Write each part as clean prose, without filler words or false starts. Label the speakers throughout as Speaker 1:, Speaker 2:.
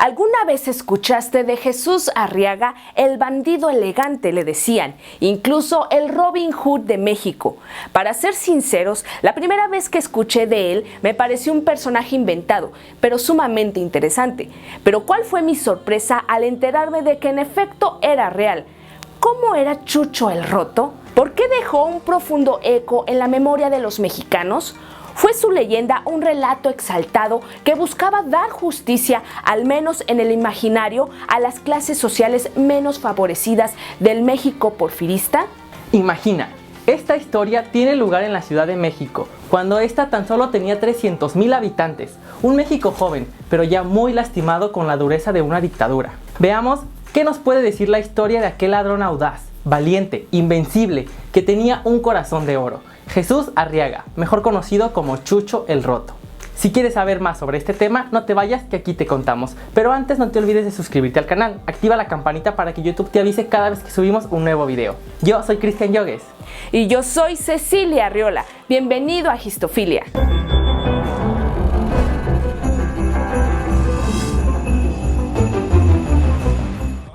Speaker 1: ¿Alguna vez escuchaste de Jesús Arriaga, el bandido elegante, le decían, incluso el Robin Hood de México? Para ser sinceros, la primera vez que escuché de él me pareció un personaje inventado, pero sumamente interesante. Pero ¿cuál fue mi sorpresa al enterarme de que en efecto era real? ¿Cómo era Chucho el Roto? ¿Por qué dejó un profundo eco en la memoria de los mexicanos? ¿Fue su leyenda un relato exaltado que buscaba dar justicia, al menos en el imaginario, a las clases sociales menos favorecidas del México porfirista?
Speaker 2: Imagina, esta historia tiene lugar en la Ciudad de México, cuando esta tan solo tenía 300,000 habitantes, un México joven, pero ya muy lastimado con la dureza de una dictadura. Veamos qué nos puede decir la historia de aquel ladrón audaz, valiente, invencible, que tenía un corazón de oro. Jesús Arriaga, mejor conocido como Chucho el Roto. Si quieres saber más sobre este tema, no te vayas que aquí te contamos. Pero antes no te olvides de suscribirte al canal, activa la campanita para que YouTube te avise cada vez que subimos un nuevo video. Yo soy Cristian Yogues.
Speaker 1: Y yo soy Cecilia Arriola. Bienvenido a Histofilia.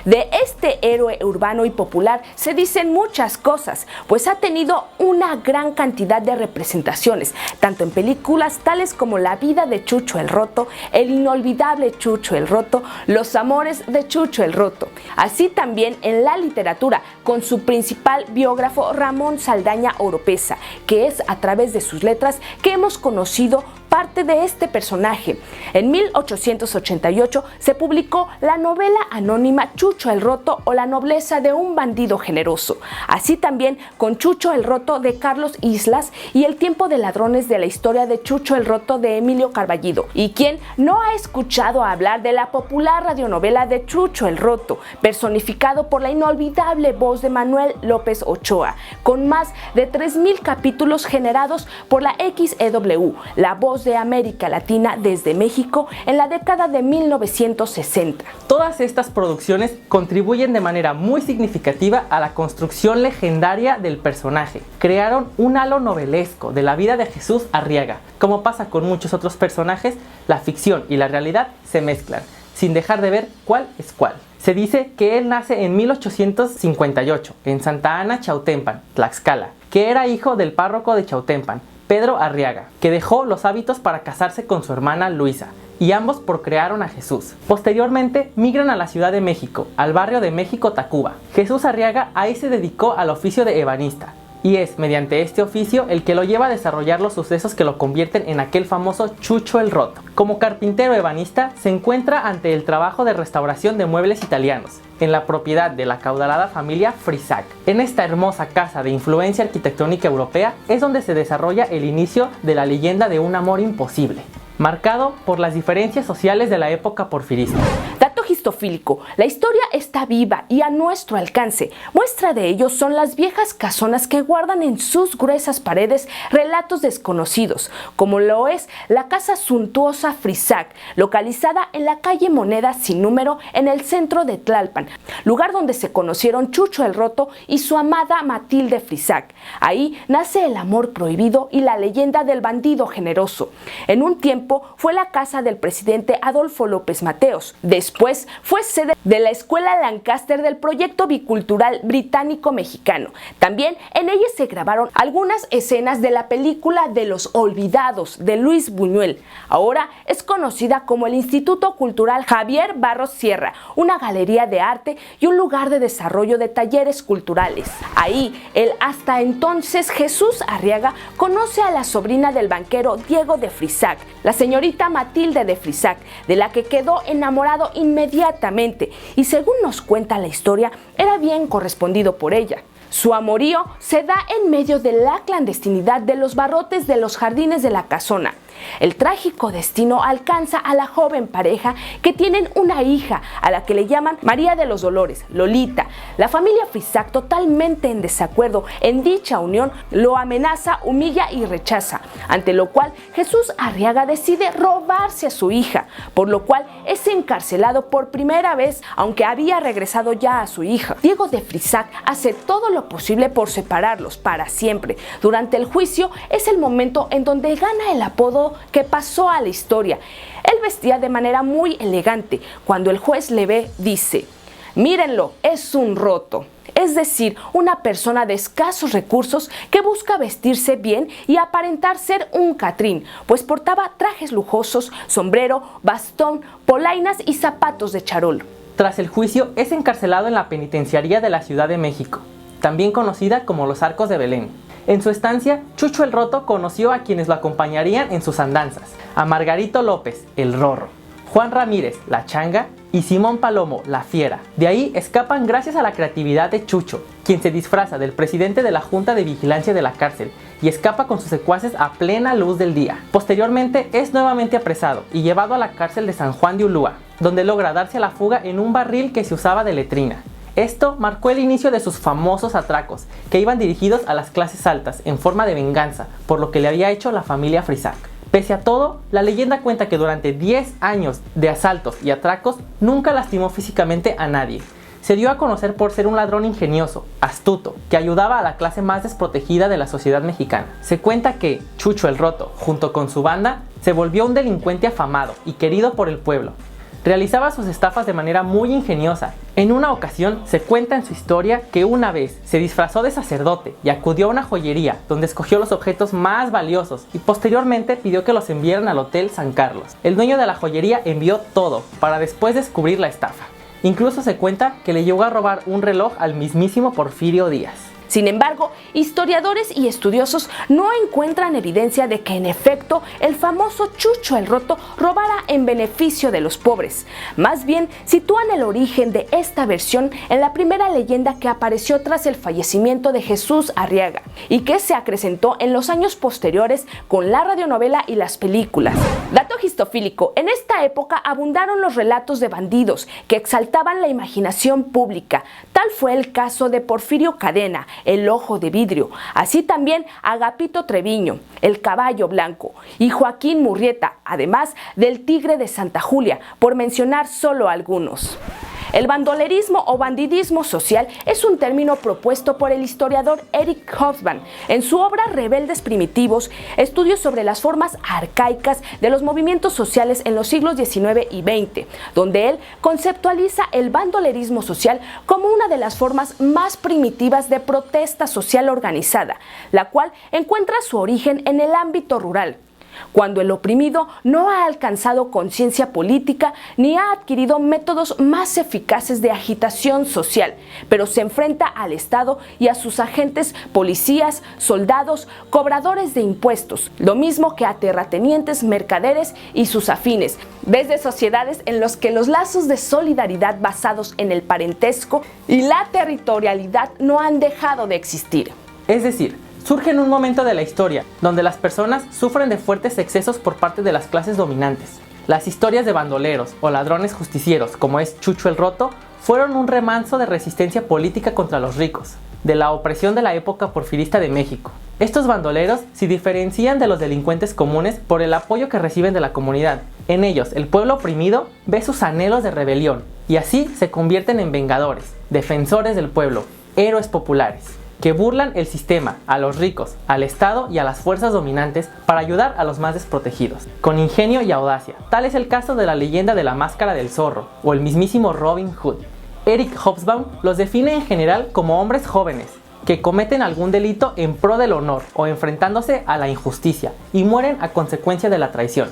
Speaker 1: De este héroe urbano y popular se dicen muchas cosas, pues ha tenido una gran cantidad de representaciones, tanto en películas tales como La vida de Chucho el Roto, El inolvidable Chucho el Roto, Los amores de Chucho el Roto, así también en la literatura, con su principal biógrafo Ramón Saldaña Oropeza, que es a través de sus letras que hemos conocido parte de este personaje. En 1888 se publicó la novela anónima Chucho el Roto o la nobleza de un bandido generoso. Así también con Chucho el Roto de Carlos Islas y El tiempo de ladrones de la historia de Chucho el Roto de Emilio Carballido. ¿Y quién no ha escuchado hablar de la popular radionovela de Chucho el Roto, personificado por la inolvidable voz de Manuel López Ochoa, con más de 3,000 capítulos generados por la XEW, la voz de América Latina desde México en la década de 1960.
Speaker 2: Todas estas producciones contribuyen de manera muy significativa a la construcción legendaria del personaje. Crearon un halo novelesco de la vida de Jesús Arriaga. Como pasa con muchos otros personajes, la ficción y la realidad se mezclan, sin dejar de ver cuál es cuál. Se dice que él nace en 1858 en Santa Ana, Chautempan, Tlaxcala, que era hijo del párroco de Chautempan, Pedro Arriaga, que dejó los hábitos para casarse con su hermana Luisa, y ambos procrearon a Jesús. Posteriormente migran a la Ciudad de México, al barrio de México Tacuba. Jesús Arriaga ahí se dedicó al oficio de ebanista, y es mediante este oficio el que lo lleva a desarrollar los sucesos que lo convierten en aquel famoso Chucho el Roto. Como carpintero ebanista se encuentra ante el trabajo de restauración de muebles italianos, en la propiedad de la acaudalada familia Frisac. En esta hermosa casa de influencia arquitectónica europea es donde se desarrolla el inicio de la leyenda de un amor imposible, marcado por las diferencias sociales de la época porfirista.
Speaker 1: Dato histofílico, la historia está viva y a nuestro alcance. Muestra de ello son las viejas casonas que guardan en sus gruesas paredes relatos desconocidos, como lo es la casa suntuosa Frisac, localizada en la calle Moneda sin número en el centro de Tlalpan, lugar donde se conocieron Chucho el Roto y su amada Matilde Frisac. Ahí nace el amor prohibido y la leyenda del bandido generoso. En un tiempo fue la casa del presidente Adolfo López Mateos. Después fue sede de la Escuela Lancaster del proyecto bicultural británico-mexicano. También en ella se grabaron algunas escenas de la película de Los Olvidados de Luis Buñuel. Ahora es conocida como el Instituto Cultural Javier Barros Sierra, una galería de arte y un lugar de desarrollo de talleres culturales. Ahí, el hasta entonces Jesús Arriaga conoce a la sobrina del banquero Diego de Frisac, la señorita Matilde de Frisac, de la que quedó enamorado inmediatamente y, según nos cuenta la historia, era bien correspondido por ella. Su amorío se da en medio de la clandestinidad de los barrotes de los jardines de la casona. El trágico destino alcanza a la joven pareja, que tienen una hija a la que le llaman María de los Dolores, Lolita. La familia Frisac, totalmente en desacuerdo en dicha unión, lo amenaza, humilla y rechaza, ante lo cual Jesús Arriaga decide robarse a su hija, por lo cual es encarcelado por primera vez, aunque había regresado ya a su hija. Diego de Frisac hace todo lo posible por separarlos para siempre. Durante el juicio es el momento en donde gana el apodo modo que pasó a la historia. Él vestía de manera muy elegante. Cuando el juez le ve, dice: mírenlo, es un roto. Es decir, una persona de escasos recursos que busca vestirse bien y aparentar ser un catrín, pues portaba trajes lujosos, sombrero, bastón, polainas y zapatos de charol.
Speaker 2: Tras el juicio, es encarcelado en la penitenciaría de la Ciudad de México, también conocida como los Arcos de Belén. En su estancia, Chucho el Roto conoció a quienes lo acompañarían en sus andanzas: a Margarito López, el Rorro, Juan Ramírez, la Changa, y Simón Palomo, la Fiera. De ahí escapan gracias a la creatividad de Chucho, quien se disfraza del presidente de la Junta de Vigilancia de la cárcel y escapa con sus secuaces a plena luz del día. Posteriormente es nuevamente apresado y llevado a la cárcel de San Juan de Ulúa, donde logra darse a la fuga en un barril que se usaba de letrina. Esto marcó el inicio de sus famosos atracos, que iban dirigidos a las clases altas en forma de venganza por lo que le había hecho la familia Frisac. Pese a todo, la leyenda cuenta que durante 10 años de asaltos y atracos nunca lastimó físicamente a nadie. Se dio a conocer por ser un ladrón ingenioso, astuto, que ayudaba a la clase más desprotegida de la sociedad mexicana. Se cuenta que Chucho el Roto, junto con su banda, se volvió un delincuente afamado y querido por el pueblo. Realizaba sus estafas de manera muy ingeniosa. En una ocasión se cuenta en su historia que una vez se disfrazó de sacerdote y acudió a una joyería donde escogió los objetos más valiosos y posteriormente pidió que los enviaran al Hotel San Carlos. El dueño de la joyería envió todo para después descubrir la estafa. Incluso se cuenta que le llegó a robar un reloj al mismísimo Porfirio Díaz.
Speaker 1: Sin embargo, historiadores y estudiosos no encuentran evidencia de que en efecto el famoso Chucho el Roto robara en beneficio de los pobres. Más bien, sitúan el origen de esta versión en la primera leyenda que apareció tras el fallecimiento de Jesús Arriaga y que se acrecentó en los años posteriores con la radionovela y las películas. Dato histofílico: en esta época abundaron los relatos de bandidos que exaltaban la imaginación pública. Tal fue el caso de Porfirio Cadena, el Ojo de Vidrio, así también Agapito Treviño, el Caballo Blanco, y Joaquín Murrieta, además del Tigre de Santa Julia, por mencionar solo algunos. El bandolerismo o bandidismo social es un término propuesto por el historiador Eric Hobsbawm en su obra Rebeldes Primitivos, estudios sobre las formas arcaicas de los movimientos sociales en los siglos XIX y XX, donde él conceptualiza el bandolerismo social como una de las formas más primitivas de protesta social organizada, la cual encuentra su origen en el ámbito rural, cuando el oprimido no ha alcanzado conciencia política ni ha adquirido métodos más eficaces de agitación social, pero se enfrenta al Estado y a sus agentes, policías, soldados, cobradores de impuestos, lo mismo que a terratenientes, mercaderes y sus afines, desde sociedades en las que los lazos de solidaridad basados en el parentesco y la territorialidad no han dejado de existir.
Speaker 2: Es decir, surge en un momento de la historia donde las personas sufren de fuertes excesos por parte de las clases dominantes. Las historias de bandoleros o ladrones justicieros, como es Chucho el Roto, fueron un remanso de resistencia política contra los ricos, de la opresión de la época porfirista de México. Estos bandoleros se diferencian de los delincuentes comunes por el apoyo que reciben de la comunidad. En ellos, el pueblo oprimido ve sus anhelos de rebelión y así se convierten en vengadores, defensores del pueblo, héroes populares, que burlan el sistema, a los ricos, al Estado y a las fuerzas dominantes para ayudar a los más desprotegidos, con ingenio y audacia. Tal es el caso de la leyenda de la Máscara del Zorro o el mismísimo Robin Hood. Eric Hobsbawm los define en general como hombres jóvenes que cometen algún delito en pro del honor o enfrentándose a la injusticia y mueren a consecuencia de la traición.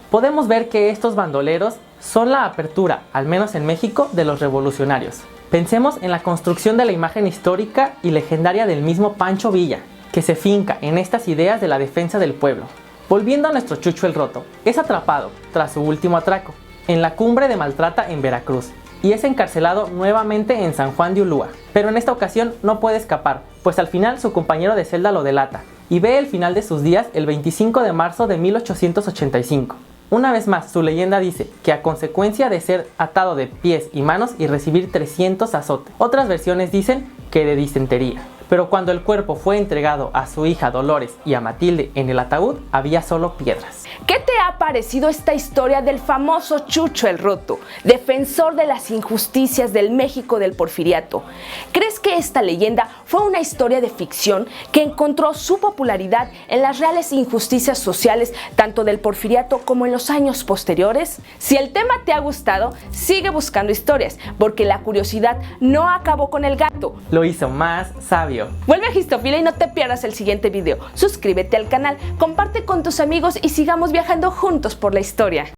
Speaker 2: Podemos ver que estos bandoleros son la apertura, al menos en México, de los revolucionarios. Pensemos en la construcción de la imagen histórica y legendaria del mismo Pancho Villa, que se finca en estas ideas de la defensa del pueblo. Volviendo a nuestro Chucho el Roto, es atrapado, tras su último atraco, en la cumbre de Maltrata en Veracruz, y es encarcelado nuevamente en San Juan de Ulúa. Pero en esta ocasión no puede escapar, pues al final su compañero de celda lo delata, y ve el final de sus días el 25 de marzo de 1885. Una vez más, su leyenda dice que a consecuencia de ser atado de pies y manos y recibir 300 azotes. Otras versiones dicen que de disentería. Pero cuando el cuerpo fue entregado a su hija Dolores y a Matilde en el ataúd, había solo piedras.
Speaker 1: ¿Qué te ha parecido esta historia del famoso Chucho el Roto, defensor de las injusticias del México del Porfiriato? ¿Crees que esta leyenda fue una historia de ficción que encontró su popularidad en las reales injusticias sociales tanto del Porfiriato como en los años posteriores? Si el tema te ha gustado, sigue buscando historias, porque la curiosidad no acabó con el gato.
Speaker 2: Lo hizo más sabio.
Speaker 1: Vuelve a Histofilia y no te pierdas el siguiente video. Suscríbete al canal, comparte con tus amigos y sigamos viajando juntos por la historia.